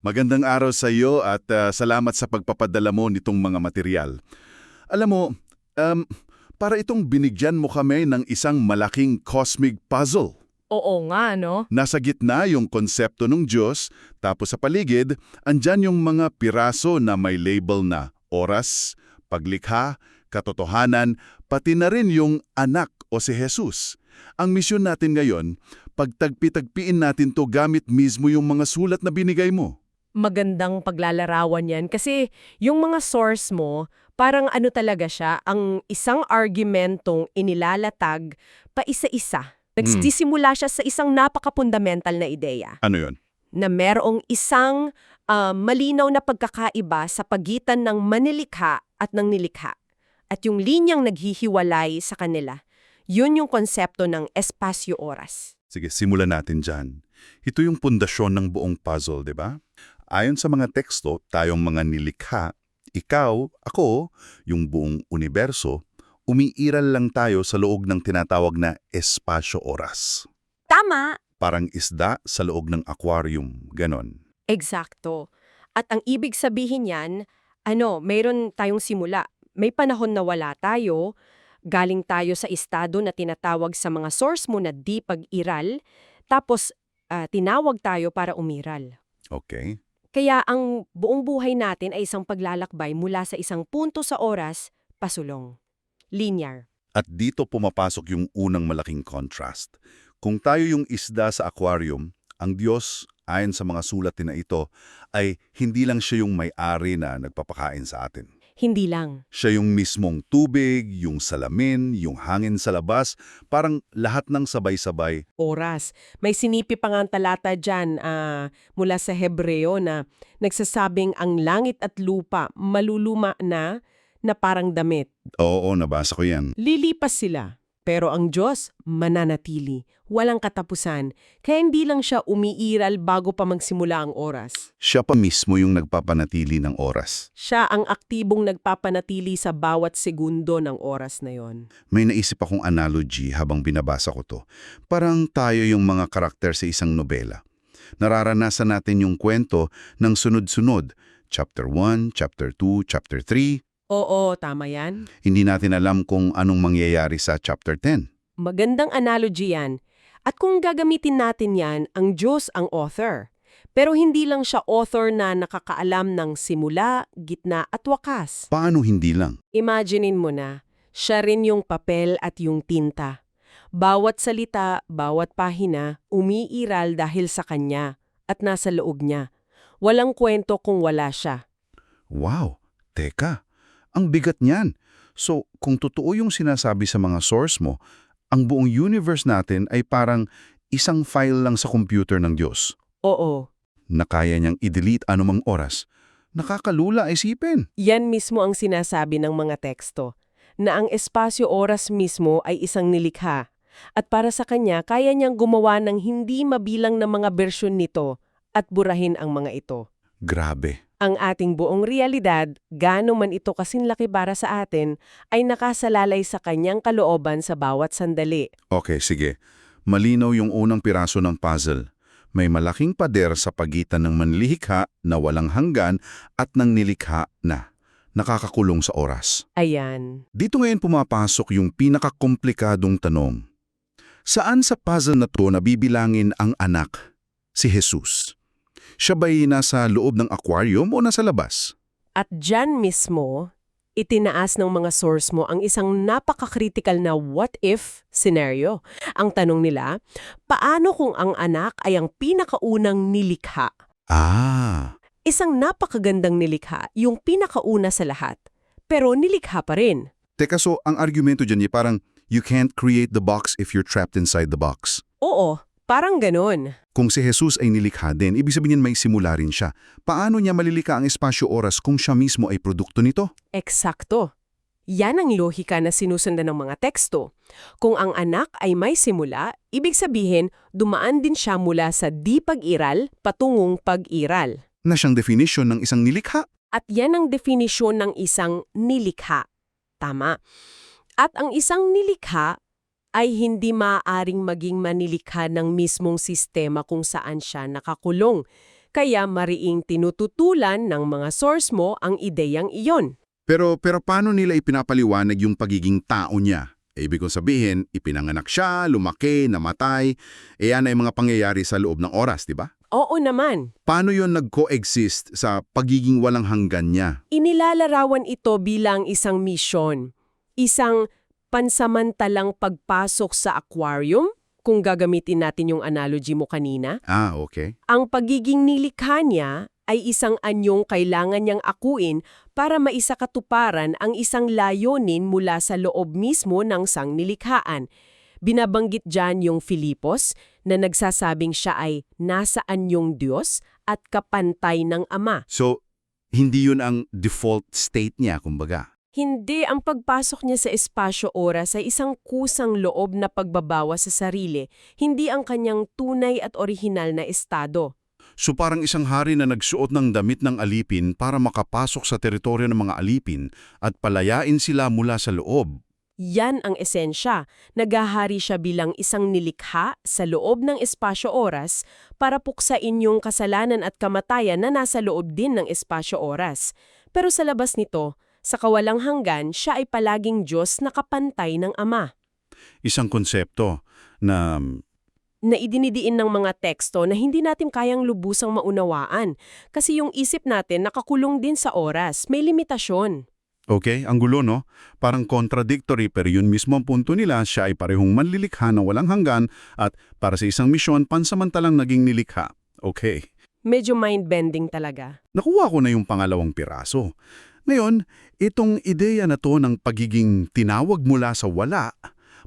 Magandang araw sa iyo at salamat sa pagpapadala mo nitong mga material. Alam mo, um, para itong binigyan mo kami ng isang malaking cosmic puzzle. Oo nga, no? Nasa gitna yung konsepto ng Diyos, tapos sa paligid, andyan yung mga piraso na may label na oras, paglikha, katotohanan, pati na rin yung anak o si Jesus. Ang misyon natin ngayon, pagtagpi-tagpiin natin to gamit mismo yung mga sulat na binigay mo. Magandang paglalarawan yan kasi yung mga source mo, parang ano talaga siya, ang isang argumentong inilalatag pa isa-isa. Nagsisimula siya sa isang napaka-fundamental na ideya Ano yon? na merong isang malinaw na pagkakaiba sa pagitan ng manilikha at ng nilikha. At yung linyang naghihiwalay sa kanila, yun yung konsepto ng espasyo-oras. Sige, simulan natin dyan. Ito yung pundasyon ng buong puzzle, di ba? Ayon sa mga teksto, tayong mga nilikha, ikaw, ako, yung buong universo, umiiral lang tayo sa loob ng tinatawag na espasyo-oras. Tama! Parang isda sa loob ng aquarium, ganon. Eksakto. At ang ibig sabihin yan, mayroon tayong simula. May panahon na wala tayo, galing tayo sa estado na tinatawag sa mga source mo na di pag-iral, tapos tinawag tayo para umiral. Okay? Kaya ang buong buhay natin ay isang paglalakbay mula sa isang punto sa oras, pasulong. Linear. At dito pumapasok yung unang malaking contrast. Kung tayo yung isda sa aquarium, ang Diyos, ayon sa mga sulat na ito, ay hindi lang siya yung may-ari na nagpapakain sa atin. Hindi lang. Siya yung mismong tubig, yung salamin, yung hangin sa labas, parang lahat ng sabay-sabay. Oras. May sinipi pa nga ang talata dyan mula sa Hebreo na nagsasabing ang langit at lupa maluluma na parang damit. Oo, nabasa ko yan. Lilipas sila. Pero ang Diyos, mananatili. Walang katapusan. Kaya hindi lang siya umiiral bago pa magsimula ang oras. Siya pa mismo yung nagpapanatili ng oras. Siya ang aktibong nagpapanatili sa bawat segundo ng oras na yon. May naisip akong analogy habang binabasa ko to. Parang tayo yung mga karakter sa isang nobela. Nararanasan natin yung kwento ng sunod-sunod. Chapter 1, Chapter 2, Chapter 3. Oo, tama yan. Hindi natin alam kung anong mangyayari sa Chapter 10. Magandang analogy yan. At kung gagamitin natin yan, ang Diyos ang author. Pero hindi lang siya author na nakakaalam ng simula, gitna at wakas. Paano hindi lang? Imaginein mo na, siya rin yung papel at yung tinta. Bawat salita, bawat pahina, umiiral dahil sa kanya at nasa loob niya. Walang kwento kung wala siya. Wow, teka, ang bigat niyan. So, kung totoo yung sinasabi sa mga source mo, ang buong universe natin ay parang isang file lang sa computer ng Diyos Oo, na kaya niyang i-delete anumang oras. Nakakalula isipin. yan mismo ang sinasabi ng mga teksto, na ang espasyo-oras mismo ay isang nilikha. At para sa kanya, kaya niyang gumawa ng hindi mabilang na mga bersyon nito at burahin ang mga ito. Grabe. Ang ating buong realidad, gaano man ito kasinlaki para sa atin, ay nakasalalay sa kanyang kalooban sa bawat sandali. Okay, sige. Malinaw yung unang piraso ng puzzle. May malaking pader sa pagitan ng manlilikha na walang hanggan at ng nilikha na nakakakulong sa oras. Ayan. Dito ngayon pumapasok yung pinakakomplikadong tanong. Saan sa puzzle na to nabibilangin ang anak, si Jesus? Siya ba'y nasa loob ng aquarium o nasa labas? At dyan mismo, itinaas ng mga source mo ang isang napaka-critical na what-if scenario. Ang tanong nila, paano kung ang anak ay ang pinakaunang nilikha? Ah, Isang napakagandang nilikha, yung pinakauna sa lahat. Pero nilikha pa rin. teka so ang argumento dyan niya parang you can't create the box if you're trapped inside the box. Oo, parang ganun. Kung si Jesus ay nilikha din, ibig sabihin may simula rin siya. Paano niya malilika ang espasyo-oras kung siya mismo ay produkto nito? Eksakto. Yan ang lohika na sinusundan ng mga teksto. Kung ang anak ay may simula, ibig sabihin, dumaan din siya mula sa di pag-iral patungong pag-iral. Na siyang definition ng isang nilikha. At yan ang definisyon ng isang nilikha. Tama. At ang isang nilikha ay hindi maaaring maging manilikha ng mismong sistema kung saan siya nakakulong. Kaya mariing tinututulan ng mga source mo ang ideyang iyon. Pero paano nila ipinapaliwanag yung pagiging tao niya? Ibig kong sabihin, ipinanganak siya, lumaki, namatay. Yan ay mga pangyayari sa loob ng oras, di ba? Oo naman. Paano yon nag-coexist sa pagiging walang hanggan niya? Inilalarawan ito bilang isang misyon. Isang pansamantalang pagpasok sa aquarium, kung gagamitin natin yung analogy mo kanina. Okay. Ang pagiging nilikha niya ay isang anyong kailangan niyang akuin para maisakatuparan ang isang layunin mula sa loob mismo ng sangnilikhaan. Binabanggit dyan yung Filipos na nagsasabing siya ay nasa anyong Diyos at kapantay ng Ama. So, hindi yun ang default state niya, kumbaga. Hindi, ang pagpasok niya sa espasyo-oras ay isang kusang loob na pagbabawa sa sarili, hindi ang kanyang tunay at orihinal na estado. So parang isang hari na nagsuot ng damit ng alipin para makapasok sa teritoryo ng mga alipin at palayain sila mula sa loob. Yan ang esensya. Naghahari siya bilang isang nilikha sa loob ng espasyo-oras para puksain yung kasalanan at kamatayan na nasa loob din ng espasyo-oras. Pero sa labas nito, sa kawalang hanggan, siya ay palaging Diyos na kapantay ng Ama. Isang konsepto na Na idinidiin ng mga teksto na hindi natin kayang lubusang maunawaan kasi yung isip natin nakakulong din sa oras, may limitasyon. okay, ang gulo no? Parang contradictory pero yun mismo ang punto nila, siya ay parehong manlilikha na walang hanggan at para sa isang misyon pansamantalang naging nilikha. Okay. Medyo mind-bending talaga. Nakuha ko na yung pangalawang piraso. Ngayon, itong ideya na to ng pagiging tinawag mula sa wala,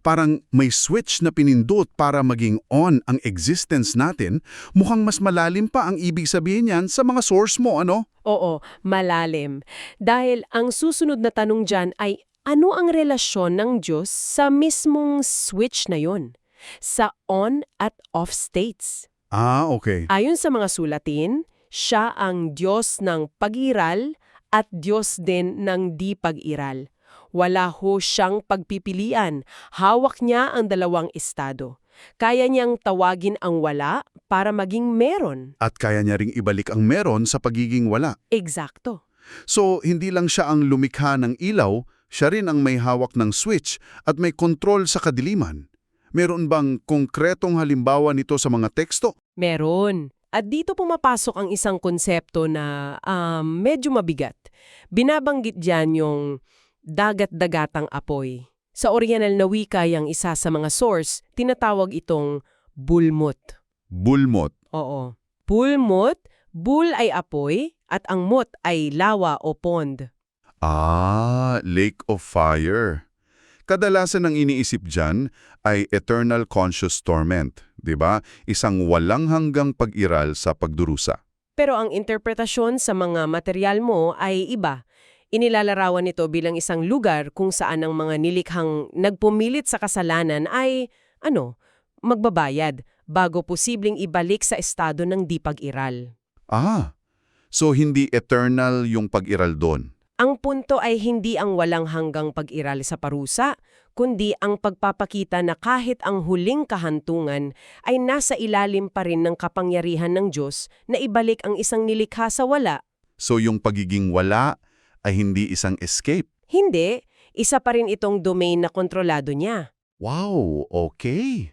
parang may switch na pinindot para maging on ang existence natin, mukhang mas malalim pa ang ibig sabihin niyan sa mga source mo, ano? Oo, malalim. Dahil ang susunod na tanong dyan ay ano ang relasyon ng Diyos sa mismong switch na yun? Sa on at off states. Okay. Ayon sa mga sulatin, siya ang Diyos ng pag-iral at Diyos din ng di pag-iral. Wala ho siyang pagpipilian. Hawak niya ang dalawang estado. Kaya niyang tawagin ang wala para maging meron. At kaya niya ring ibalik ang meron sa pagiging wala. Eksakto. So, hindi lang siya ang lumikha ng ilaw, siya rin ang may hawak ng switch at may kontrol sa kadiliman. Meron bang konkretong halimbawa nito sa mga teksto? Meron. At dito pumapasok ang isang konsepto na medyo mabigat. Binabanggit diyan yung dagat-dagatang apoy. Sa original na wika yung isa sa mga source, tinatawag itong bulmut. Bulmot. Oo. Bulmut, bul ay apoy, at ang mut ay lawa o pond. Lake of Fire. Kadalasan ang iniisip dyan ay eternal conscious torment, di ba? Isang walang hanggang pag-iral sa pagdurusa. Pero ang interpretasyon sa mga material mo ay iba. Inilalarawan nito bilang isang lugar kung saan ang mga nilikhang nagpumilit sa kasalanan ay, magbabayad bago posibleng ibalik sa estado ng di pag-iral. So hindi eternal yung pag-iral doon. Ang punto ay hindi ang walang hanggang pag-iral sa parusa, kundi ang pagpapakita na kahit ang huling kahantungan ay nasa ilalim pa rin ng kapangyarihan ng Diyos na ibalik ang isang nilikha sa wala. So yung pagiging wala ay hindi isang escape. Hindi, isa pa rin itong domain na kontrolado niya. Wow, okay.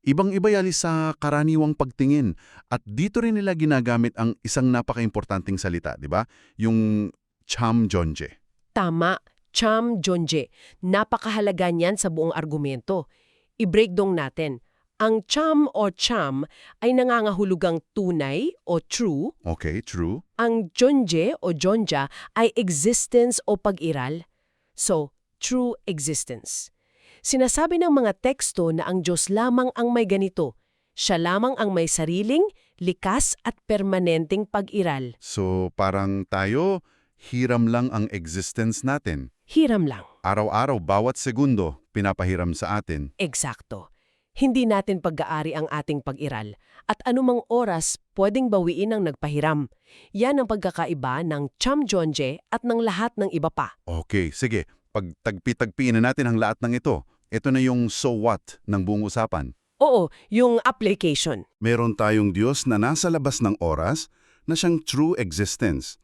Ibang-iba yan sa karaniwang pagtingin. At dito rin nila ginagamit ang isang napaka-importanting salita, di ba? Yung chamjonje. Tama, chamjonje. Napakahalaga niyan sa buong argumento. I-breakdown natin. Ang cham o cham ay nangangahulugang tunay o true. Okay, true. Ang jonje o jonja ay existence o pag-iral. So, true existence. Sinasabi ng mga teksto na ang Diyos lamang ang may ganito. Siya lamang ang may sariling, likas at permanenteng pag-iral. So parang tayo, hiram lang ang existence natin. Hiram lang. Araw-araw, bawat segundo, pinapahiram sa atin. Eksakto. Hindi natin pag-aari ang ating pag-iral. At anumang oras, pwedeng bawiin ang nagpahiram. Yan ang pagkakaiba ng chamjonje at ng lahat ng iba pa. Okay, sige. Pagtagpi-tagpiin na natin ang lahat ng ito. Ito na yung so what ng buong usapan. Oo, yung application. Meron tayong Diyos na nasa labas ng oras, na siyang true existence.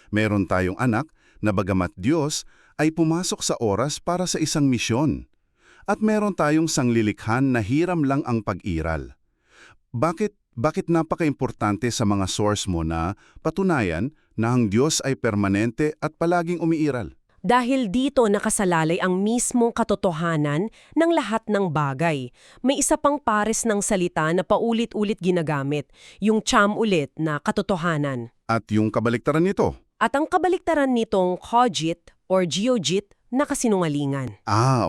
Meron tayong anak na bagamat Diyos ay pumasok sa oras para sa isang misyon. At meron tayong sanglilikhan na hiram lang ang pag-iral. Bakit napaka-importante sa mga source mo na patunayan na ang Diyos ay permanente at palaging umiiral? Dahil dito nakasalalay ang mismong katotohanan ng lahat ng bagay. May isa pang pares ng salita na paulit-ulit ginagamit, yung cham ulit na katotohanan. At yung kabaliktaran nito? At ang kabaliktaran nitong cogit or geogit na kasinungalingan.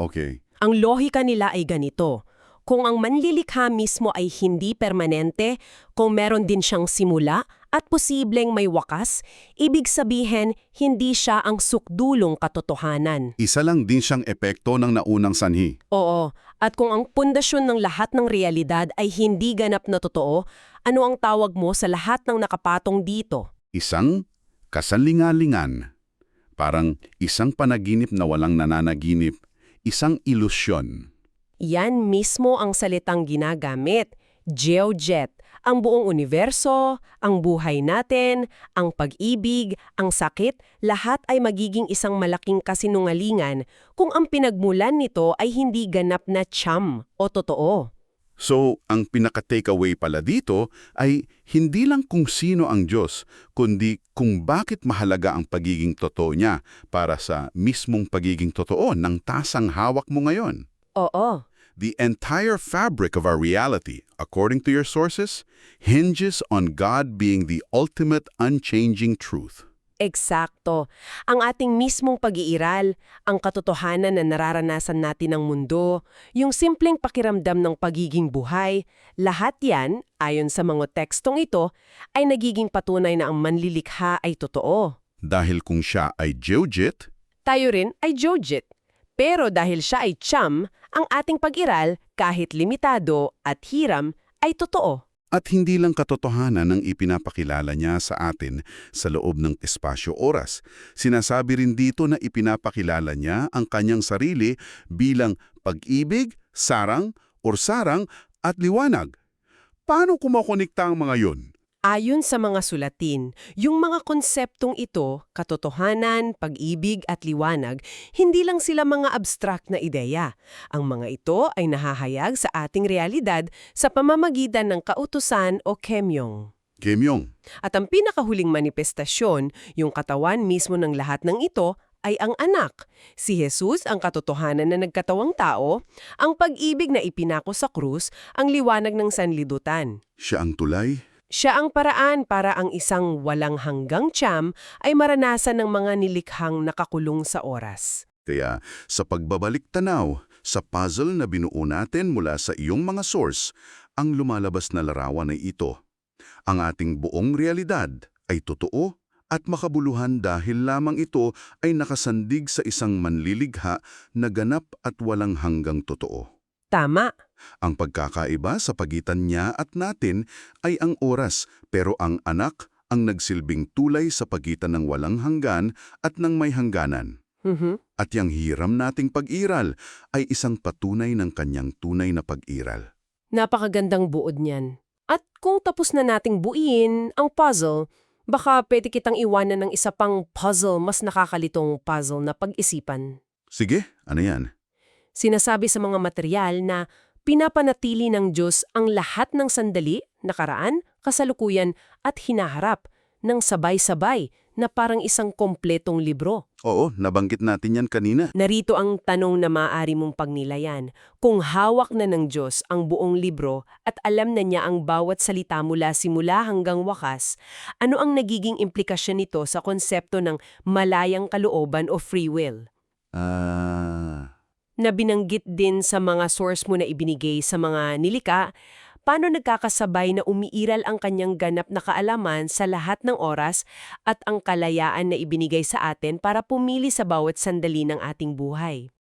Okay. Ang lohika nila ay ganito. Kung ang manlilikha mismo ay hindi permanente, kung meron din siyang simula at posibleng may wakas, ibig sabihin hindi siya ang sukdulong katotohanan. Isa lang din siyang epekto ng naunang sanhi. Oo, at kung ang pundasyon ng lahat ng realidad ay hindi ganap na totoo, ano ang tawag mo sa lahat ng nakapatong dito? Isang kasalingalingan. Parang isang panaginip na walang nananaginip, isang ilusyon. Yan mismo ang salitang ginagamit, geojet. Ang buong universo, ang buhay natin, ang pag-ibig, ang sakit, lahat ay magiging isang malaking kasinungalingan kung ang pinagmulan nito ay hindi ganap na cham o totoo. So, ang pinaka-takeaway pala dito ay hindi lang kung sino ang Diyos, kundi kung bakit mahalaga ang pagiging totoo niya para sa mismong pagiging totoo ng tasang hawak mo ngayon. Oo. The entire fabric of our reality, according to your sources, hinges on God being the ultimate unchanging truth. Eksakto. Ang ating mismong pag-iiral, ang katotohanan na nararanasan natin ng mundo, yung simpleng pakiramdam ng pagiging buhay, lahat yan, ayon sa mga tekstong ito, ay nagiging patunay na ang manlilikha ay totoo. Dahil kung siya ay geogit, Tayo rin ay geogit. Pero dahil siya ay cham, ang ating pag-iral, kahit limitado at hiram, ay totoo. at hindi lang katotohanan ang ipinapakilala niya sa atin sa loob ng espasyo-oras. Sinasabi rin dito na ipinapakilala niya ang kanyang sarili bilang pag-ibig, sarang, sarang at liwanag. Paano kumokonekta ang mga yun? Ayon sa mga sulatin, yung mga konseptong ito, katotohanan, pag-ibig at liwanag, hindi lang sila mga abstract na ideya. Ang mga ito ay nahahayag sa ating realidad sa pamamagitan ng kautusan o kemyong. Kemyong. At ang pinakahuling manifestasyon, yung katawan mismo ng lahat ng ito, ay ang anak. Si Jesus ang katotohanan na nagkatawang tao, ang pag-ibig na ipinako sa krus, ang liwanag ng sanlibutan. Siya ang tulay. Siya ang paraan para ang isang walang hanggang tiyam ay maranasan ng mga nilikhang nakakulong sa oras. Kaya sa pagbabalik tanaw, sa puzzle na binuo natin mula sa iyong mga source, ang lumalabas na larawan ay ito. Ang ating buong realidad ay totoo at makabuluhan dahil lamang ito ay nakasandig sa isang manlilikha na ganap at walang hanggang totoo. Tama. Ang pagkakaiba sa pagitan niya at natin ay ang oras, pero ang anak ang nagsilbing tulay sa pagitan ng walang hanggan at ng may hangganan. At yang hiram nating pag-iral ay isang patunay ng kanyang tunay na pag-iral. Napakagandang buod niyan. At kung tapos na nating buuin ang puzzle, baka pwede kitang iwanan ng isa pang puzzle mas nakakalitong puzzle na pag-isipan. Sige, ano yan? Sinasabi sa mga material na pinapanatili ng Diyos ang lahat ng sandali, nakaraan, kasalukuyan at hinaharap ng sabay-sabay na parang isang kompletong libro. Oo, nabanggit natin yan kanina. Narito ang tanong na maaari mong pagnilayan. Kung hawak na ng Diyos ang buong libro at alam na niya ang bawat salita mula simula hanggang wakas, ano ang nagiging implikasyon nito sa konsepto ng malayang kalooban o free will? Na binanggit din sa mga source mo na ibinigay sa mga nilika, paano nagkakasabay na umiiral ang kanyang ganap na kaalaman sa lahat ng oras at ang kalayaan na ibinigay sa atin para pumili sa bawat sandali ng ating buhay?